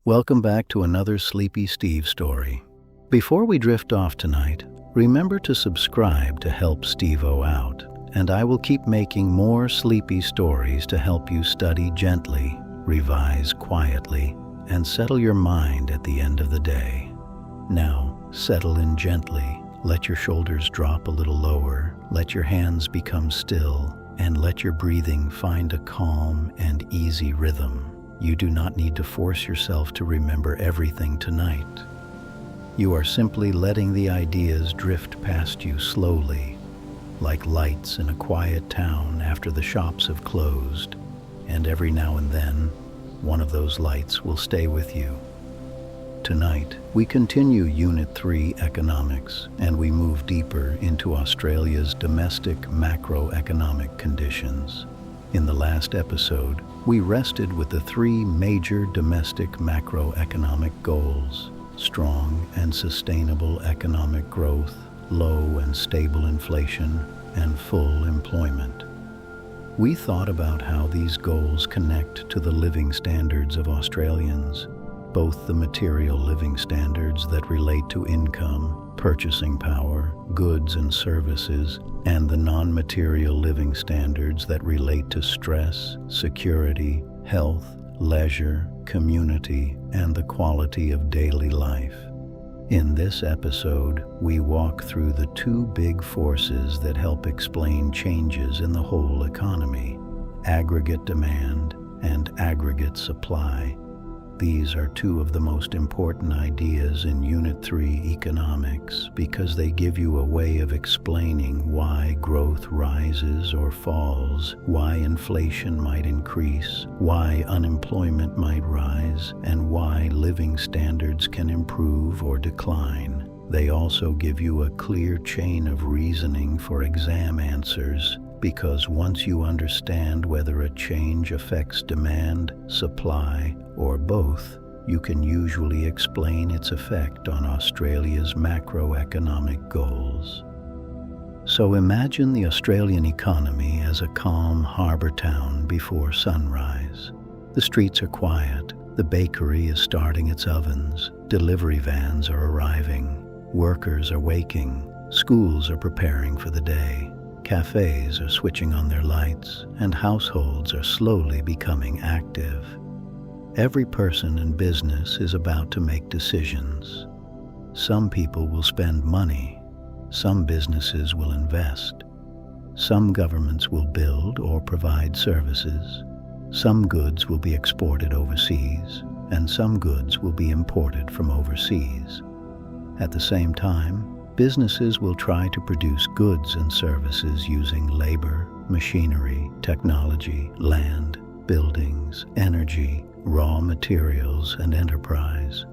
Welcome back to another Sleepy Steve story. Before we drift off tonight, remember to subscribe to help Steve-O out, and I will keep making more sleepy stories to help you study gently, revise quietly, and settle your mind at the end of the day. Now, settle in gently, let your shoulders drop a little lower, let your hands become still, and let your breathing find a calm and easy rhythm. You do not need to force yourself to remember everything tonight. You are simply letting the ideas drift past you slowly, like lights in a quiet town after the shops have closed, and every now and then, one of those lights will stay with you. Tonight, we continue Unit 3 Economics, and we move deeper into Australia's domestic macroeconomic conditions. In the last episode, we rested with the three major domestic macroeconomic goals: strong and sustainable economic growth, low and stable inflation, and full employment. We thought about how these goals connect to the living standards of Australians, both the material living standards that relate to income, purchasing power, goods and services, and the non-material living standards that relate to stress, security, health, leisure, community, and the quality of daily life. In this episode, we walk through the two big forces that help explain changes in the whole economy: aggregate demand and aggregate supply. These are two of the most important ideas in Unit 3 Economics because they give you a way of explaining why growth rises or falls, why inflation might increase, why unemployment might rise, and why living standards can improve or decline. They also give you a clear chain of reasoning for exam answers, because once you understand whether a change affects demand, supply, or both, you can usually explain its effect on Australia's macroeconomic goals. So imagine the Australian economy as a calm harbour town before sunrise. The streets are quiet, the bakery is starting its ovens, delivery vans are arriving, workers are waking, schools are preparing for the day. Cafes are switching on their lights, and households are slowly becoming active. Every person and business is about to make decisions. Some people will spend money. Some businesses will invest. Some governments will build or provide services. Some goods will be exported overseas, and some goods will be imported from overseas. At the same time, businesses will try to produce goods and services using labor, machinery, technology, land, buildings, energy, raw materials, and enterprise.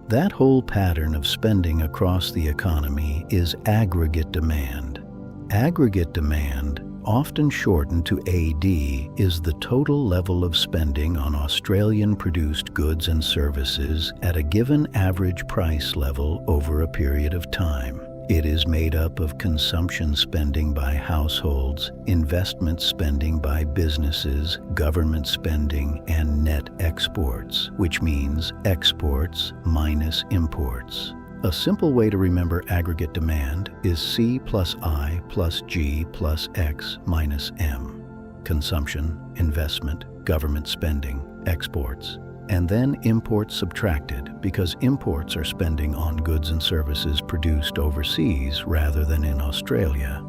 That whole pattern of spending across the economy is aggregate demand. Aggregate demand, often shortened to AD, is the total level of spending on Australian-produced goods and services at a given average price level over a period of time. It is made up of consumption spending by households, investment spending by businesses, government spending, and net exports, which means exports minus imports. A simple way to remember aggregate demand is C plus I plus G plus X minus M. Consumption, investment, government spending, exports, and then imports subtracted, because imports are spending on goods and services produced overseas rather than in Australia.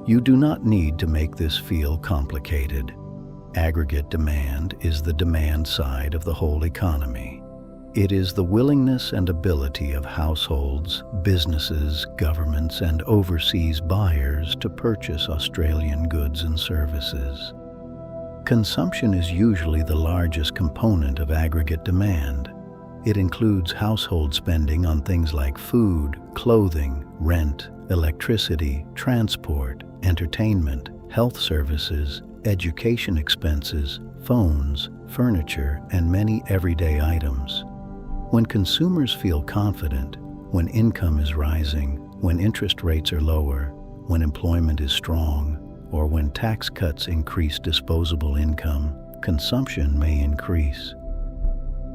You do not need to make this feel complicated. Aggregate demand is the demand side of the whole economy. It is the willingness and ability of households, businesses, governments, and overseas buyers to purchase Australian goods and services. Consumption is usually the largest component of aggregate demand. It includes household spending on things like food, clothing, rent, electricity, transport, entertainment, health services, education expenses, phones, furniture, and many everyday items. When consumers feel confident, when income is rising, when interest rates are lower, when employment is strong, or when tax cuts increase disposable income, consumption may increase.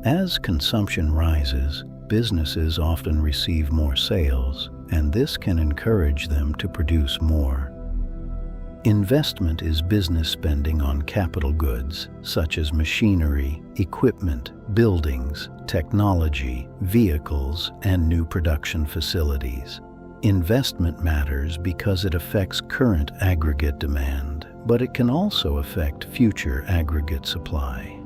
As consumption rises, businesses often receive more sales, and this can encourage them to produce more. Investment is business spending on capital goods, such as machinery, equipment, buildings, technology, vehicles, and new production facilities. Investment matters because it affects current aggregate demand, but it can also affect future aggregate supply.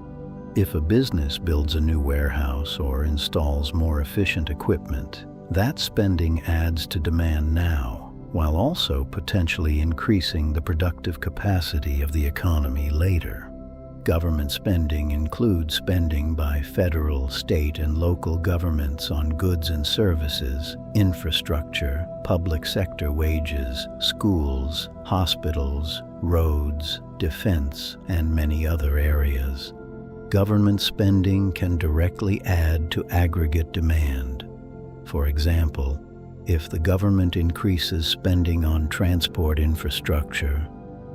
If a business builds a new warehouse or installs more efficient equipment, that spending adds to demand now, while also potentially increasing the productive capacity of the economy later. Government spending includes spending by federal, state, and local governments on goods and services, infrastructure, public sector wages, schools, hospitals, roads, defense, and many other areas. Government spending can directly add to aggregate demand. For example, if the government increases spending on transport infrastructure,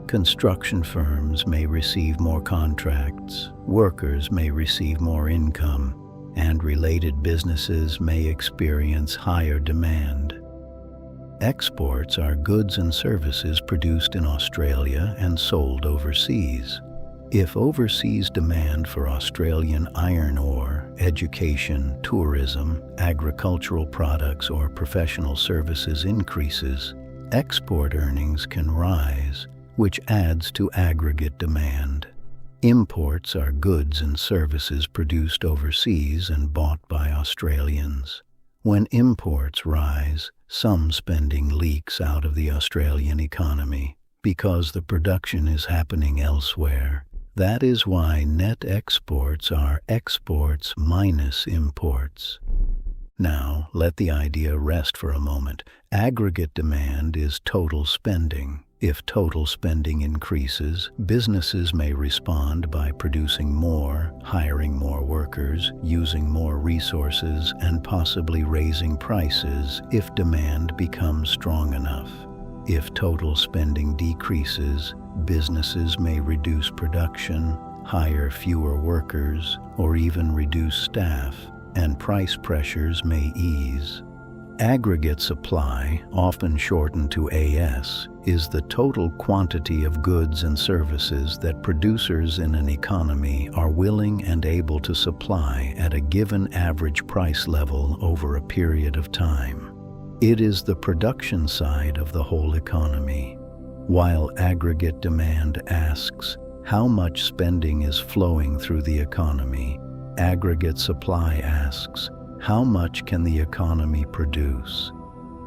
construction firms may receive more contracts, workers may receive more income, and related businesses may experience higher demand. Exports are goods and services produced in Australia and sold overseas. If overseas demand for Australian iron ore, education, tourism, agricultural products, or professional services increases, export earnings can rise, which adds to aggregate demand. Imports are goods and services produced overseas and bought by Australians. When imports rise, some spending leaks out of the Australian economy because the production is happening elsewhere. That is why net exports are exports minus imports. Now, let the idea rest for a moment. Aggregate demand is total spending. If total spending increases, businesses may respond by producing more, hiring more workers, using more resources, and possibly raising prices if demand becomes strong enough. If total spending decreases, businesses may reduce production, hire fewer workers, or even reduce staff, and price pressures may ease. Aggregate supply, often shortened to AS, is the total quantity of goods and services that producers in an economy are willing and able to supply at a given average price level over a period of time. It is the production side of the whole economy. While aggregate demand asks how much spending is flowing through the economy, aggregate supply asks how much can the economy produce.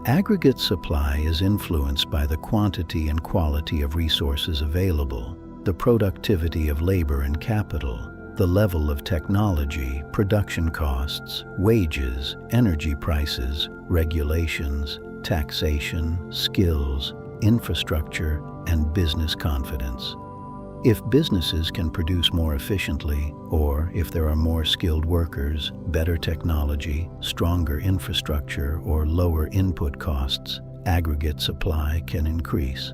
Aggregate supply is influenced by the quantity and quality of resources available, the productivity of labor and capital, the level of technology, production costs, wages, energy prices, regulations, taxation, skills, infrastructure, and business confidence. If businesses can produce more efficiently, or if there are more skilled workers, better technology, stronger infrastructure, or lower input costs, aggregate supply can increase.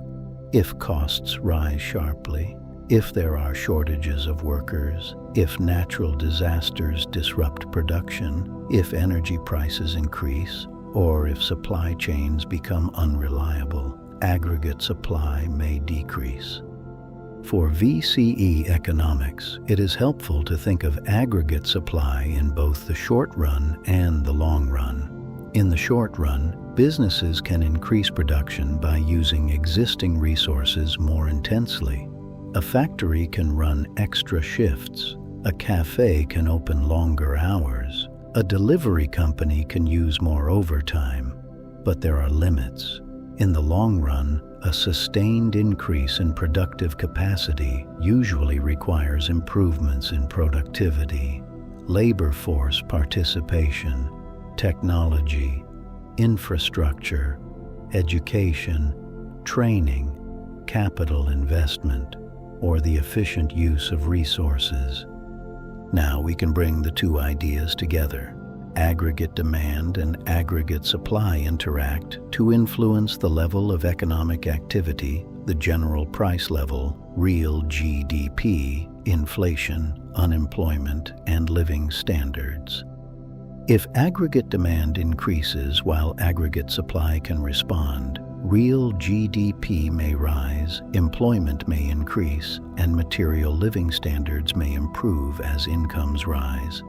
If costs rise sharply, if there are shortages of workers, if natural disasters disrupt production, if energy prices increase, or if supply chains become unreliable, aggregate supply may decrease. For VCE economics, it is helpful to think of aggregate supply in both the short run and the long run. In the short run, businesses can increase production by using existing resources more intensely. A factory can run extra shifts. A cafe can open longer hours. A delivery company can use more overtime. But there are limits. In the long run, a sustained increase in productive capacity usually requires improvements in productivity, labor force participation, technology, infrastructure, education, training, capital investment, or the efficient use of resources. Now we can bring the two ideas together. Aggregate demand and aggregate supply interact to influence the level of economic activity, the general price level, real GDP, inflation, unemployment, and living standards. If aggregate demand increases while aggregate supply can respond, real GDP may rise, employment may increase, and material living standards may improve as incomes rise.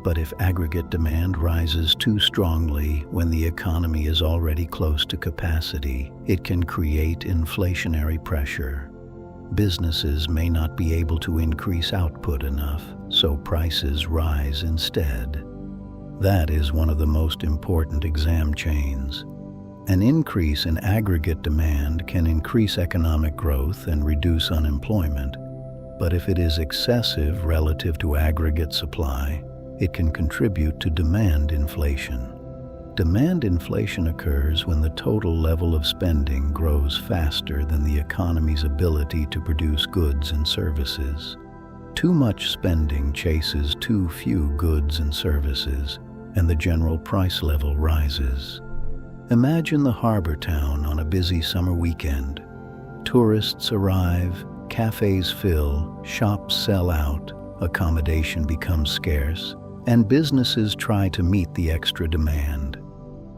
But if aggregate demand rises too strongly when the economy is already close to capacity, it can create inflationary pressure. Businesses may not be able to increase output enough, so prices rise instead. That is one of the most important exam chains. An increase in aggregate demand can increase economic growth and reduce unemployment, but if it is excessive relative to aggregate supply, it can contribute to demand inflation. Demand inflation occurs when the total level of spending grows faster than the economy's ability to produce goods and services. Too much spending chases too few goods and services, and the general price level rises. Imagine the harbor town on a busy summer weekend. Tourists arrive, cafes fill, shops sell out, accommodation becomes scarce, and businesses try to meet the extra demand.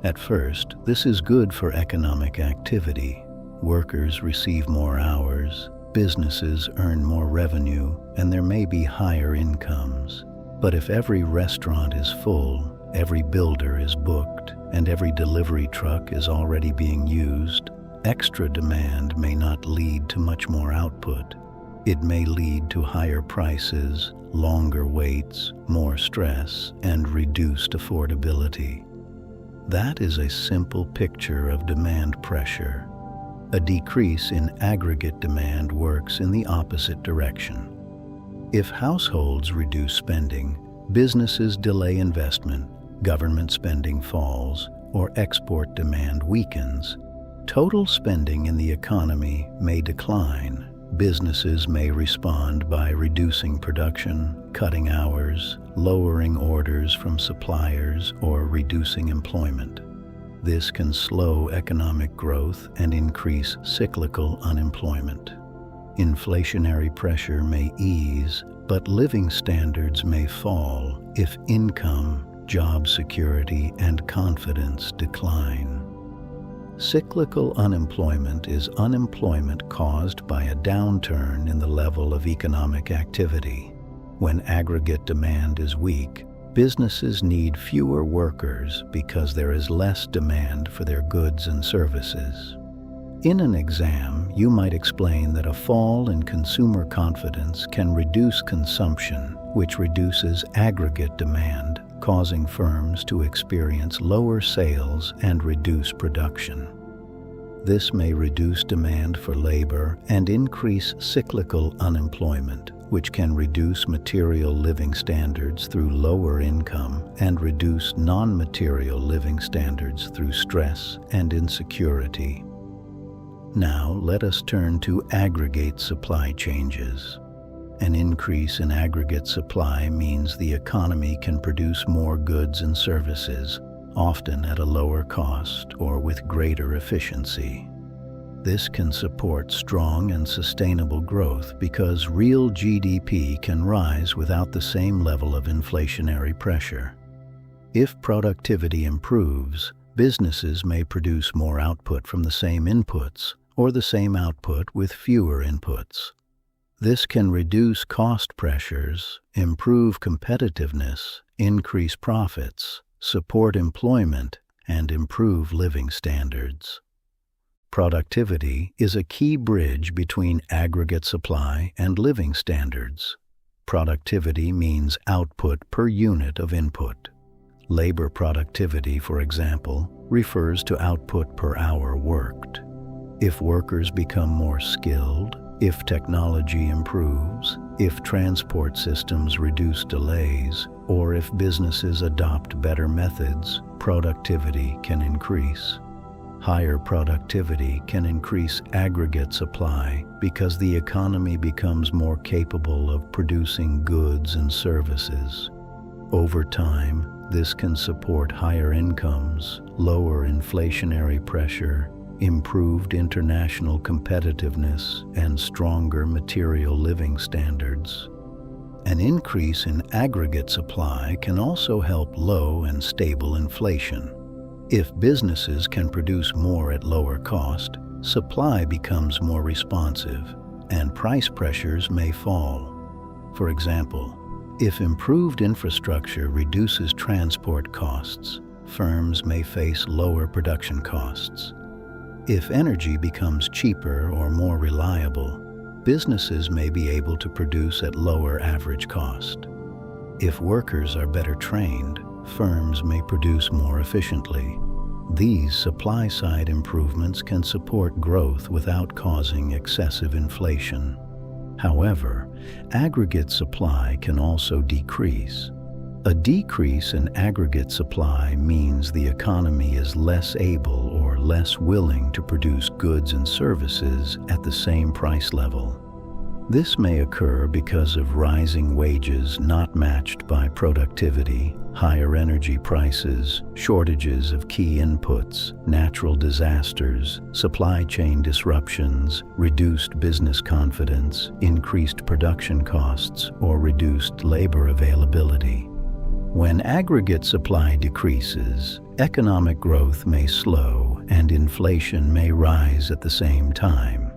At first, this is good for economic activity. Workers receive more hours, businesses earn more revenue, and there may be higher incomes. But if every restaurant is full, every builder is booked, and every delivery truck is already being used, extra demand may not lead to much more output. It may lead to higher prices, longer waits, more stress, and reduced affordability. That is a simple picture of demand pressure. A decrease in aggregate demand works in the opposite direction. If households reduce spending, businesses delay investment, government spending falls, or export demand weakens, total spending in the economy may decline. Businesses may respond by reducing production, cutting hours, lowering orders from suppliers, or reducing employment. This can slow economic growth and increase cyclical unemployment. Inflationary pressure may ease, but living standards may fall if income, job security, and confidence decline. Cyclical unemployment is unemployment caused by a downturn in the level of economic activity. When aggregate demand is weak, businesses need fewer workers because there is less demand for their goods and services. In an exam, you might explain that a fall in consumer confidence can reduce consumption, which reduces aggregate demand, causing firms to experience lower sales and reduce production. This may reduce demand for labor and increase cyclical unemployment, which can reduce material living standards through lower income and reduce non-material living standards through stress and insecurity. Now let us turn to aggregate supply changes. An increase in aggregate supply means the economy can produce more goods and services, often at a lower cost or with greater efficiency. This can support strong and sustainable growth because real GDP can rise without the same level of inflationary pressure. If productivity improves, businesses may produce more output from the same inputs or the same output with fewer inputs. This can reduce cost pressures, improve competitiveness, increase profits, support employment, and improve living standards. Productivity is a key bridge between aggregate supply and living standards. Productivity means output per unit of input. Labor productivity, for example, refers to output per hour worked. If workers become more skilled, if technology improves, if transport systems reduce delays, or if businesses adopt better methods, productivity can increase. Higher productivity can increase aggregate supply because the economy becomes more capable of producing goods and services. Over time, this can support higher incomes, lower inflationary pressure, improved international competitiveness, and stronger material living standards. An increase in aggregate supply can also help low and stable inflation. If businesses can produce more at lower cost, supply becomes more responsive, and price pressures may fall. For example, if improved infrastructure reduces transport costs, firms may face lower production costs. If energy becomes cheaper or more reliable, businesses may be able to produce at lower average cost. If workers are better trained, firms may produce more efficiently. These supply-side improvements can support growth without causing excessive inflation. However, aggregate supply can also decrease. A decrease in aggregate supply means the economy is less able or less willing to produce goods and services at the same price level. This may occur because of rising wages not matched by productivity, higher energy prices, shortages of key inputs, natural disasters, supply chain disruptions, reduced business confidence, increased production costs, or reduced labor availability. When aggregate supply decreases, economic growth may slow and inflation may rise at the same time.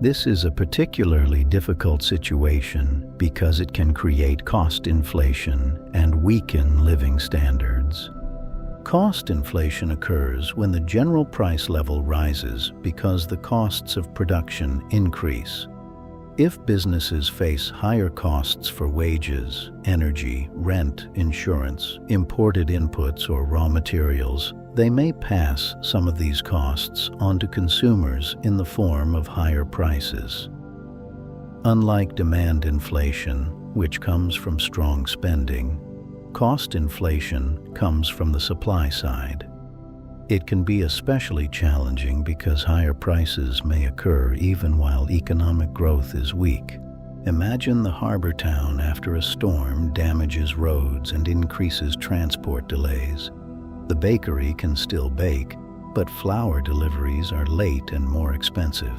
This is a particularly difficult situation because it can create cost inflation and weaken living standards. Cost inflation occurs when the general price level rises because the costs of production increase. If businesses face higher costs for wages, energy, rent, insurance, imported inputs, or raw materials, they may pass some of these costs on to consumers in the form of higher prices. Unlike demand inflation, which comes from strong spending, cost inflation comes from the supply side. It can be especially challenging because higher prices may occur even while economic growth is weak. Imagine the harbor town after a storm damages roads and increases transport delays. The bakery can still bake, but flour deliveries are late and more expensive.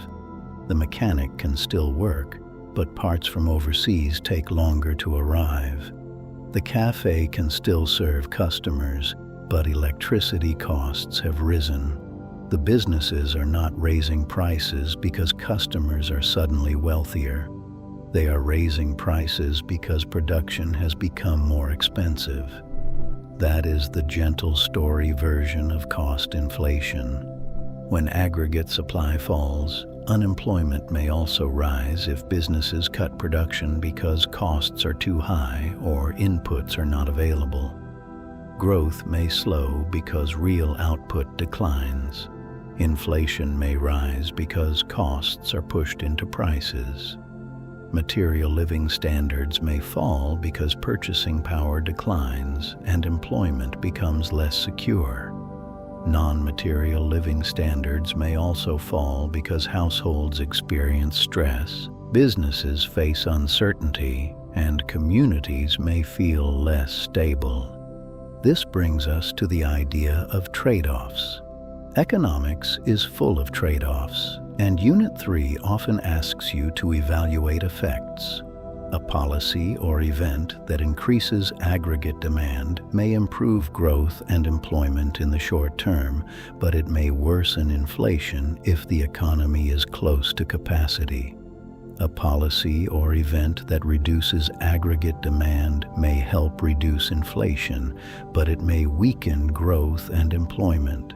The mechanic can still work, but parts from overseas take longer to arrive. The cafe can still serve customers, but electricity costs have risen. The businesses are not raising prices because customers are suddenly wealthier. They are raising prices because production has become more expensive. That is the gentle story version of cost inflation. When aggregate supply falls, unemployment may also rise if businesses cut production because costs are too high or inputs are not available. Growth may slow because real output declines. Inflation may rise because costs are pushed into prices. Material living standards may fall because purchasing power declines and employment becomes less secure. Non-material living standards may also fall because households experience stress, businesses face uncertainty, and communities may feel less stable. This brings us to the idea of trade-offs. Economics is full of trade-offs, and Unit 3 often asks you to evaluate effects. A policy or event that increases aggregate demand may improve growth and employment in the short term, but it may worsen inflation if the economy is close to capacity. A policy or event that reduces aggregate demand may help reduce inflation, but it may weaken growth and employment.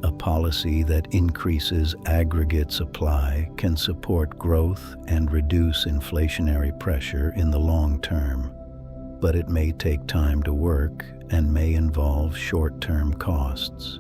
A policy that increases aggregate supply can support growth and reduce inflationary pressure in the long term, but it may take time to work and may involve short-term costs.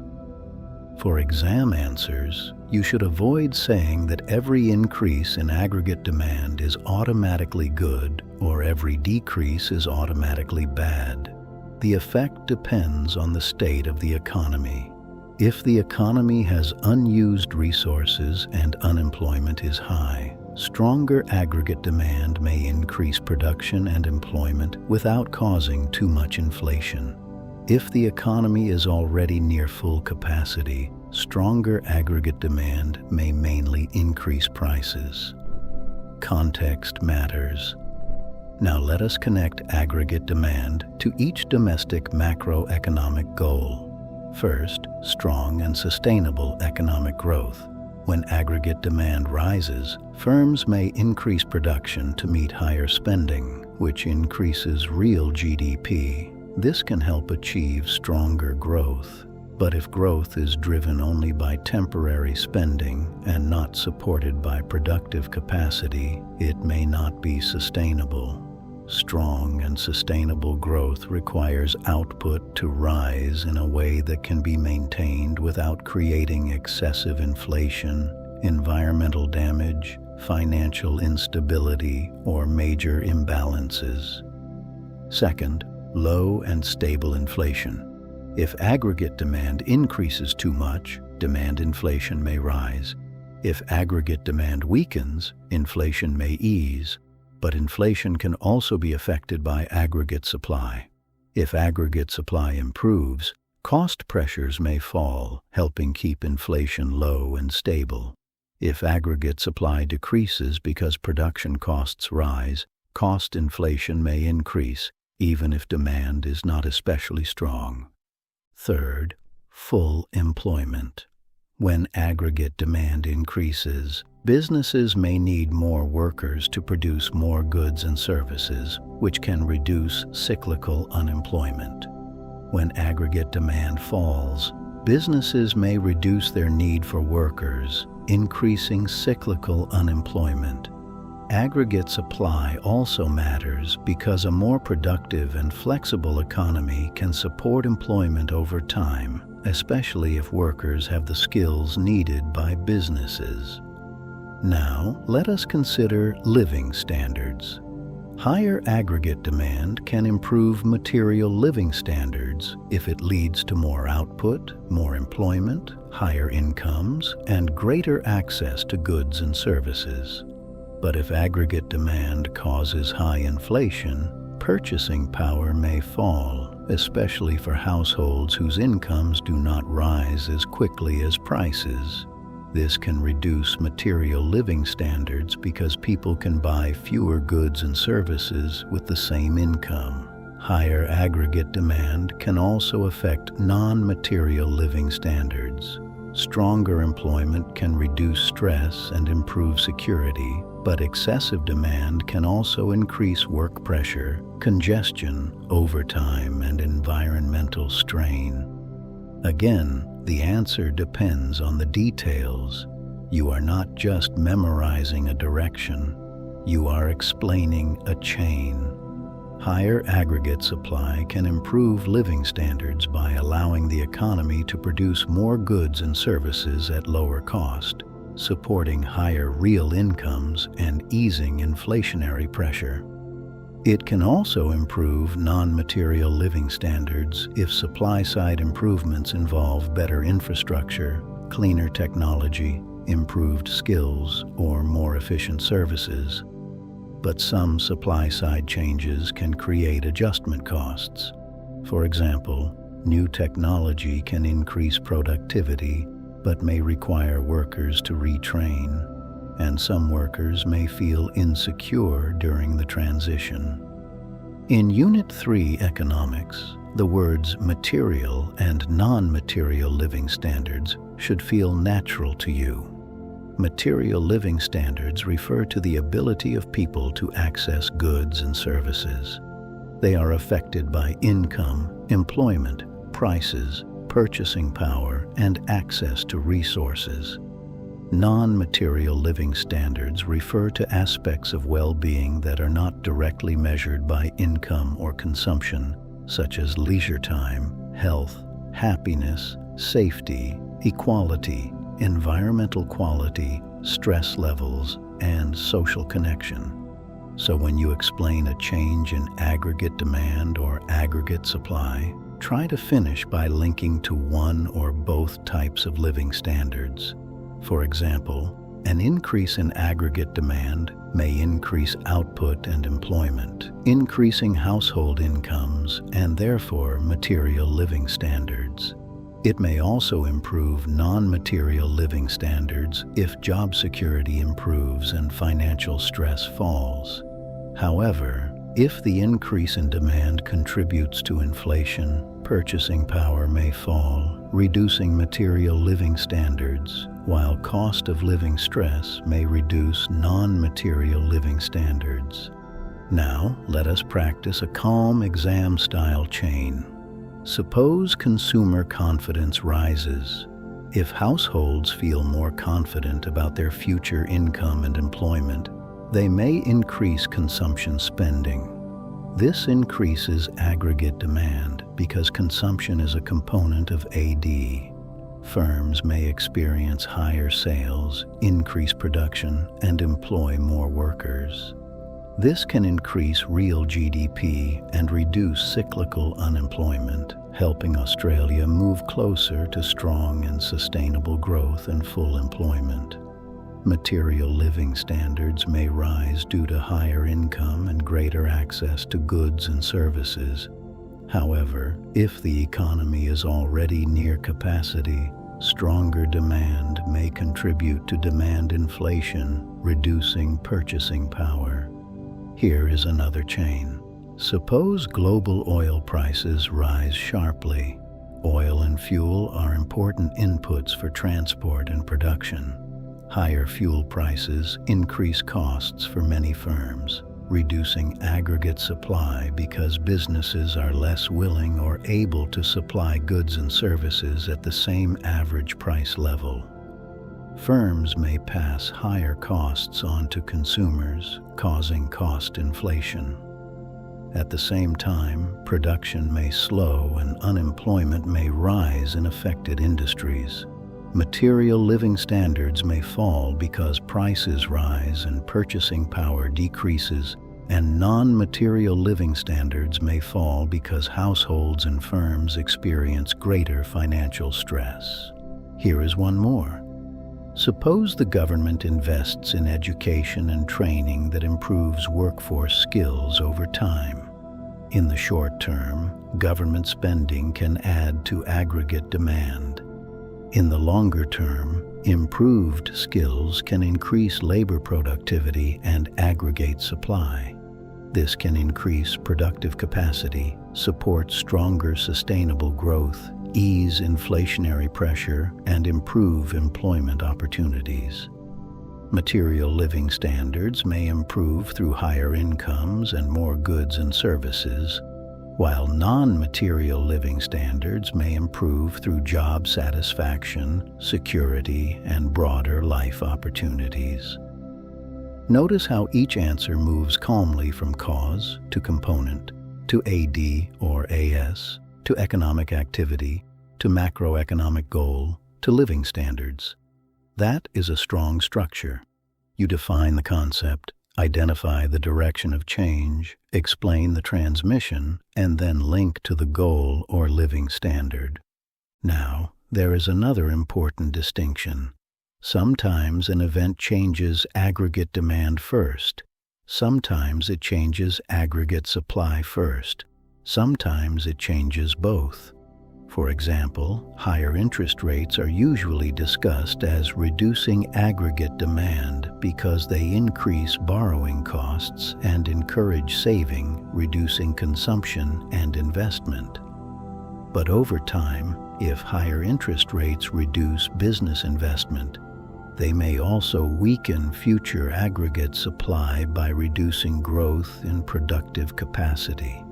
For exam answers, you should avoid saying that every increase in aggregate demand is automatically good or every decrease is automatically bad. The effect depends on the state of the economy. If the economy has unused resources and unemployment is high, stronger aggregate demand may increase production and employment without causing too much inflation. If the economy is already near full capacity, stronger aggregate demand may mainly increase prices. Context matters. Now let us connect aggregate demand to each domestic macroeconomic goal. First, strong and sustainable economic growth. When aggregate demand rises, firms may increase production to meet higher spending, which increases real GDP. This can help achieve stronger growth. But if growth is driven only by temporary spending and not supported by productive capacity, it may not be sustainable. Strong and sustainable growth requires output to rise in a way that can be maintained without creating excessive inflation, environmental damage, financial instability, or major imbalances. Second, low and stable inflation. If aggregate demand increases too much, demand inflation may rise. If aggregate demand weakens, inflation may ease. But inflation can also be affected by aggregate supply. If aggregate supply improves, cost pressures may fall, helping keep inflation low and stable. If aggregate supply decreases because production costs rise, cost inflation may increase, even if demand is not especially strong. Third, full employment. When aggregate demand increases, businesses may need more workers to produce more goods and services, which can reduce cyclical unemployment. When aggregate demand falls, businesses may reduce their need for workers, increasing cyclical unemployment. Aggregate supply also matters because a more productive and flexible economy can support employment over time, especially if workers have the skills needed by businesses. Now, let us consider living standards. Higher aggregate demand can improve material living standards if it leads to more output, more employment, higher incomes, and greater access to goods and services. But if aggregate demand causes high inflation, purchasing power may fall, especially for households whose incomes do not rise as quickly as prices. This can reduce material living standards because people can buy fewer goods and services with the same income. Higher aggregate demand can also affect non-material living standards. Stronger employment can reduce stress and improve security, but excessive demand can also increase work pressure, congestion, overtime, and environmental strain. Again, the answer depends on the details. You are not just memorizing a direction, you are explaining a chain. Higher aggregate supply can improve living standards by allowing the economy to produce more goods and services at lower cost, supporting higher real incomes and easing inflationary pressure. It can also improve non-material living standards if supply-side improvements involve better infrastructure, cleaner technology, improved skills, or more efficient services. But some supply-side changes can create adjustment costs. For example, new technology can increase productivity but may require workers to retrain, and some workers may feel insecure during the transition. In Unit 3 Economics, the words material and non-material living standards should feel natural to you. Material living standards refer to the ability of people to access goods and services. They are affected by income, employment, prices, purchasing power, and access to resources. Non-material living standards refer to aspects of well-being that are not directly measured by income or consumption, such as leisure time, health, happiness, safety, equality, environmental quality, stress levels, and social connection. So when you explain a change in aggregate demand or aggregate supply, try to finish by linking to one or both types of living standards. For example, an increase in aggregate demand may increase output and employment, increasing household incomes and therefore material living standards. It may also improve non-material living standards if job security improves and financial stress falls. However, If the increase in demand contributes to inflation, purchasing power may fall, reducing material living standards, while cost of living stress may reduce non-material living standards. Now, let us practice a calm exam-style chain. Suppose consumer confidence rises. If households feel more confident about their future income and employment, they may increase consumption spending. This increases aggregate demand because consumption is a component of AD. Firms may experience higher sales, increase production, and employ more workers. This can increase real GDP and reduce cyclical unemployment, helping Australia move closer to strong and sustainable growth and full employment. Material living standards may rise due to higher income and greater access to goods and services. However, if the economy is already near capacity, stronger demand may contribute to demand inflation, reducing purchasing power. Here is another chain. Suppose global oil prices rise sharply. Oil and fuel are important inputs for transport and production. Higher fuel prices increase costs for many firms, reducing aggregate supply because businesses are less willing or able to supply goods and services at the same average price level. Firms may pass higher costs on to consumers, causing cost inflation. At the same time, production may slow and unemployment may rise in affected industries. Material living standards may fall because prices rise and purchasing power decreases, and non-material living standards may fall because households and firms experience greater financial stress. Here is one more. Suppose the government invests in education and training that improves workforce skills over time. In the short term, government spending can add to aggregate demand. In the longer term, improved skills can increase labor productivity and aggregate supply. This can increase productive capacity, support stronger sustainable growth, ease inflationary pressure, and improve employment opportunities. Material living standards may improve through higher incomes and more goods and services, while non-material living standards may improve through job satisfaction, security, and broader life opportunities. Notice how each answer moves calmly from cause to component, to AD or AS, to economic activity, to macroeconomic goal, to living standards. That is a strong structure. You define the concept, identify the direction of change, explain the transmission, and then link to the goal or living standard. Now, there is another important distinction. Sometimes an event changes aggregate demand first. Sometimes it changes aggregate supply first. Sometimes it changes both. For example, higher interest rates are usually discussed as reducing aggregate demand because they increase borrowing costs and encourage saving, reducing consumption and investment. But over time, if higher interest rates reduce business investment, they may also weaken future aggregate supply by reducing growth in productive capacity.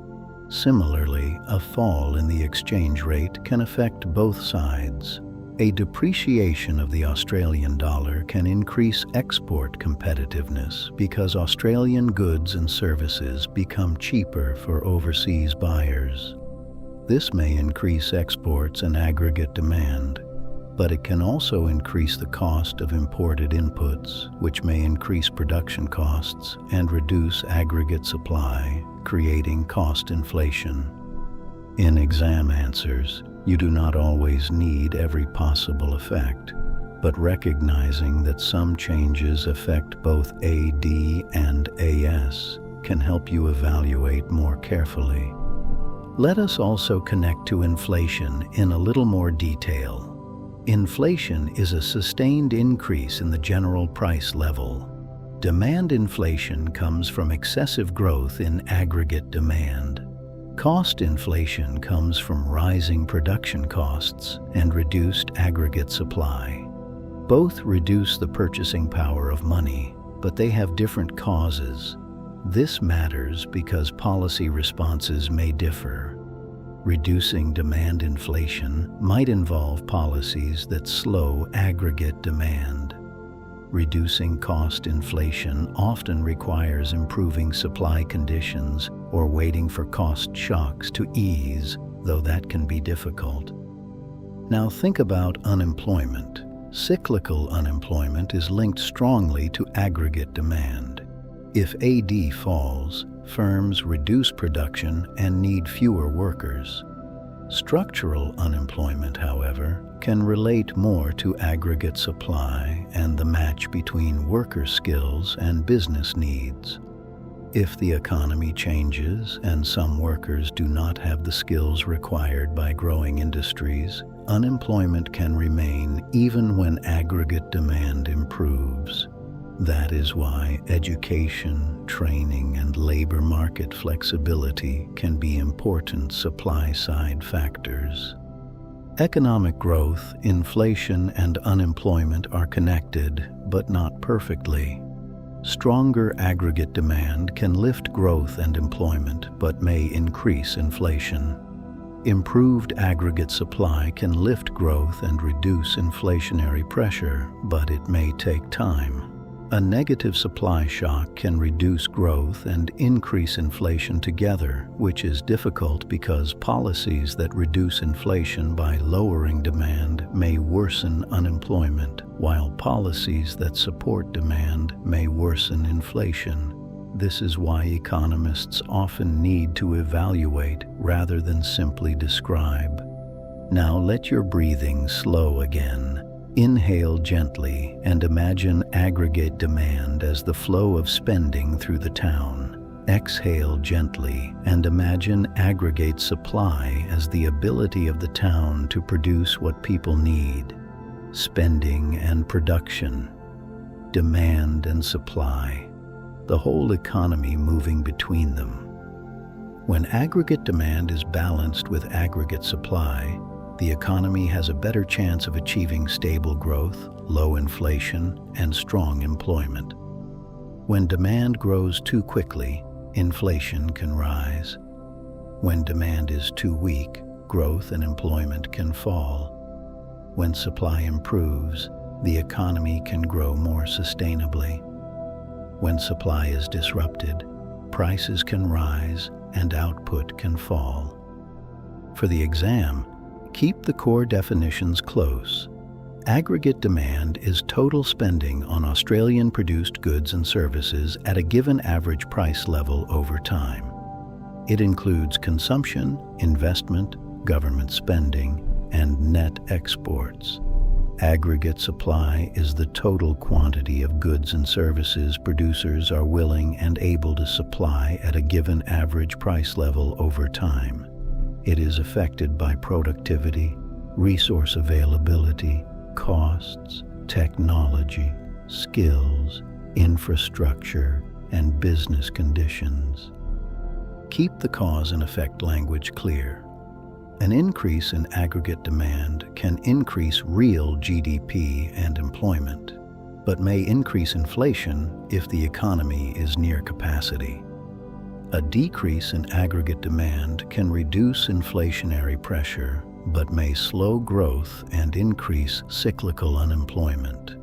Similarly, a fall in the exchange rate can affect both sides. A depreciation of the Australian dollar can increase export competitiveness because Australian goods and services become cheaper for overseas buyers. This may increase exports and aggregate demand, but it can also increase the cost of imported inputs, which may increase production costs and reduce aggregate supply, creating cost inflation. In exam answers, you do not always need every possible effect, but recognizing that some changes affect both AD and AS can help you evaluate more carefully. Let us also connect to inflation in a little more detail. Inflation is a sustained increase in the general price level. Demand inflation comes from excessive growth in aggregate demand. Cost inflation comes from rising production costs and reduced aggregate supply. Both reduce the purchasing power of money, but they have different causes. This matters because policy responses may differ. Reducing demand inflation might involve policies that slow aggregate demand. Reducing cost inflation often requires improving supply conditions or waiting for cost shocks to ease, though that can be difficult. Now think about unemployment. Cyclical unemployment is linked strongly to aggregate demand. If AD falls, firms reduce production and need fewer workers. Structural unemployment, however, can relate more to aggregate supply and the match between worker skills and business needs. If the economy changes and some workers do not have the skills required by growing industries, unemployment can remain even when aggregate demand improves. That is why education, training, and labor market flexibility can be important supply-side factors. Economic growth, inflation, and unemployment are connected, but not perfectly. Stronger aggregate demand can lift growth and employment, but may increase inflation. Improved aggregate supply can lift growth and reduce inflationary pressure, but it may take time. A negative supply shock can reduce growth and increase inflation together, which is difficult because policies that reduce inflation by lowering demand may worsen unemployment, while policies that support demand may worsen inflation. This is why economists often need to evaluate rather than simply describe. Now let your breathing slow again. Inhale gently and imagine aggregate demand as the flow of spending through the town. Exhale gently and imagine aggregate supply as the ability of the town to produce what people need. Spending and production, demand and supply, the whole economy moving between them. When aggregate demand is balanced with aggregate supply, the economy has a better chance of achieving stable growth, low inflation, and strong employment. When demand grows too quickly, inflation can rise. When demand is too weak, growth and employment can fall. When supply improves, the economy can grow more sustainably. When supply is disrupted, prices can rise and output can fall. For the exam, keep the core definitions close. Aggregate demand is total spending on Australian-produced goods and services at a given average price level over time. It includes consumption, investment, government spending, and net exports. Aggregate supply is the total quantity of goods and services producers are willing and able to supply at a given average price level over time. It is affected by productivity, resource availability, costs, technology, skills, infrastructure, and business conditions. Keep the cause and effect language clear. An increase in aggregate demand can increase real GDP and employment, but may increase inflation if the economy is near capacity. A decrease in aggregate demand can reduce inflationary pressure, but may slow growth and increase cyclical unemployment.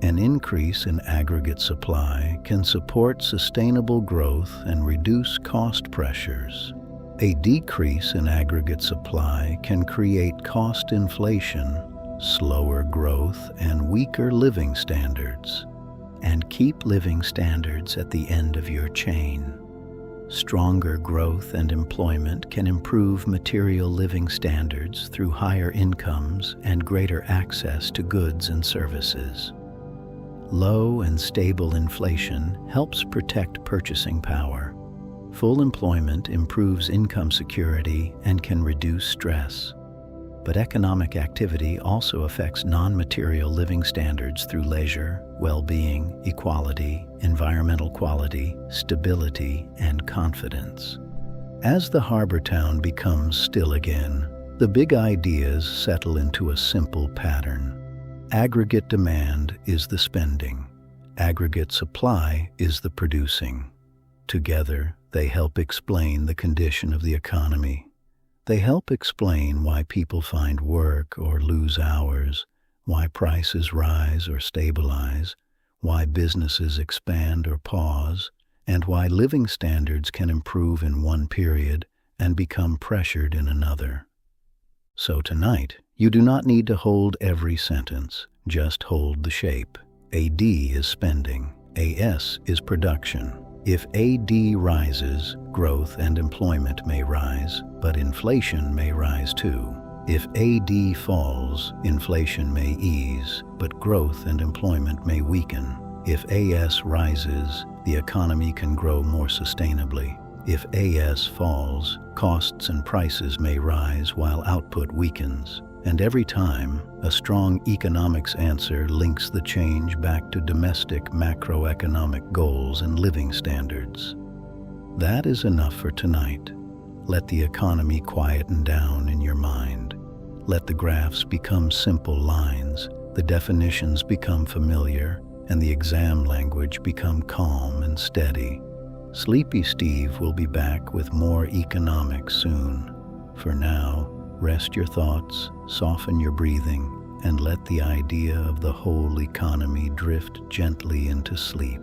An increase in aggregate supply can support sustainable growth and reduce cost pressures. A decrease in aggregate supply can create cost inflation, slower growth, and weaker living standards. And keep living standards at the end of your chain. Stronger growth and employment can improve material living standards through higher incomes and greater access to goods and services. Low and stable inflation helps protect purchasing power. Full employment improves income security and can reduce stress. But economic activity also affects non-material living standards through leisure, well-being, equality, environmental quality, stability, and confidence. As the harbor town becomes still again, the big ideas settle into a simple pattern. Aggregate demand is the spending. Aggregate supply is the producing. Together, they help explain the condition of the economy. They help explain why people find work or lose hours, why prices rise or stabilize, why businesses expand or pause, and why living standards can improve in one period and become pressured in another. So tonight, you do not need to hold every sentence, just hold the shape. AD is spending, AS is production. If AD rises, growth and employment may rise, but inflation may rise too. If AD falls, inflation may ease, but growth and employment may weaken. If AS rises, the economy can grow more sustainably. If AS falls, costs and prices may rise while output weakens. And every time, a strong economics answer links the change back to domestic macroeconomic goals and living standards. That is enough for tonight. Let the economy quieten down in your mind. Let the graphs become simple lines, the definitions become familiar, and the exam language become calm and steady. Sleepy Steve will be back with more economics soon. For now, rest your thoughts, soften your breathing, and let the idea of the whole economy drift gently into sleep.